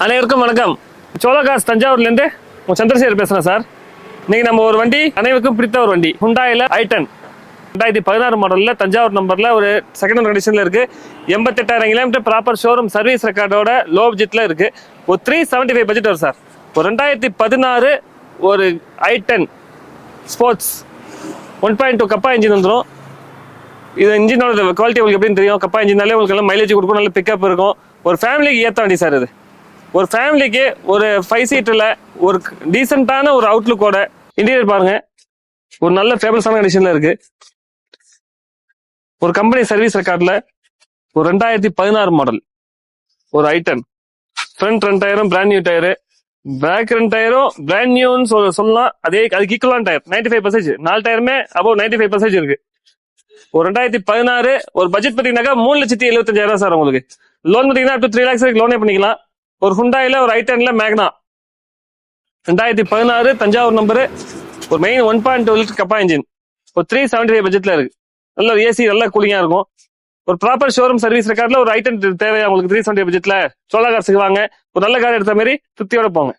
அனைவருக்கும் வணக்கம். சோழா கார்ஸ் தஞ்சாவூர்லேருந்து உங்கள் சந்திரசேகர் பேசுகிறேன் சார். இன்னைக்கு நம்ம ஒரு வண்டி அனைவருக்கும் பிடித்த ஒரு வண்டி ஹுண்டாயில் i10 2016 மாடலில் தஞ்சாவூர் நம்பரில் ஒரு செகண்ட் ஹேண்ட் கண்டிஷனில் இருக்குது. 88,000 கிலோமீட்டர் ப்ராப்பர் ஷோரூம் சர்வீஸ் ரெக்கார்டோட லோ பட்ஜெட்டில் இருக்குது. ஒரு 375 பட்ஜெட் வரும் சார். ஒரு 2016 ஒரு i10 ஸ்போர்ட்ஸ் 1.2 கப்பா இன்ஜின் வந்துடும். இது இன்ஜினோட குவாலிட்டி உங்களுக்கு எப்படின்னு தெரியும். கப்பா இன்ஜினாலே உங்களுக்கு எல்லாம் மைலேஜ் கொடுக்கும், நல்ல பிக்கப் இருக்கும். ஒரு ஃபேமிலிக்கு ஏற்ற வண்டி சார் இது. ஒரு ஃபேமிலிக்கு ஒரு 5 சீட்டில் ஒரு டீசெண்டான ஒரு அவுட்லுக்கோட இன்டீரியர் பாருங்க, ஒரு நல்ல ஃபேமஸான கண்டிஷன்ல இருக்கு. ஒரு கம்பெனி சர்வீஸ் ரெக்கார்ட்ல ஒரு 2016 மாடல் ஒரு i10. ஃப்ரண்ட் 2 டயரும் பிராண்ட் நியூ டயரு, பேக் 2 டயரும் பிராண்ட் நியூன்னு சொல்லலாம். அதுக்கு ஈக்குவலான டயர் 95%. 4 டயருமே அபவ் 95% இருக்கு. ஒரு 2016 ஒரு பட்ஜெட் பார்த்தீங்கன்னாக்கா 3,75,000 சார். உங்களுக்கு லோன் பார்த்தீங்கன்னா up to 3 lakhs வரைக்கும் லோனே பண்ணிக்கலாம். ஒரு ஹுண்டாயில ஒரு i10ல மேக்னா 2016 தஞ்சாவூர் நம்பரு, ஒரு மெயின் 1.2 லிட்டர் கப்பா இன்ஜின், ஒரு 375 பட்ஜெட்ல இருக்கு. நல்ல ஏசி நல்ல கூலிங்கா இருக்கும். ஒரு ப்ராப்பர் ஷோரூம் சர்வீஸ் ரெக்கார்ட்ல ஒரு i10 தேவையா உங்களுக்கு 375 பட்ஜெட்ல சோழா கார்ஸுக்கு வாங்க. ஒரு நல்ல கார் எடுத்த மாதிரி திருப்தியோட போங்க.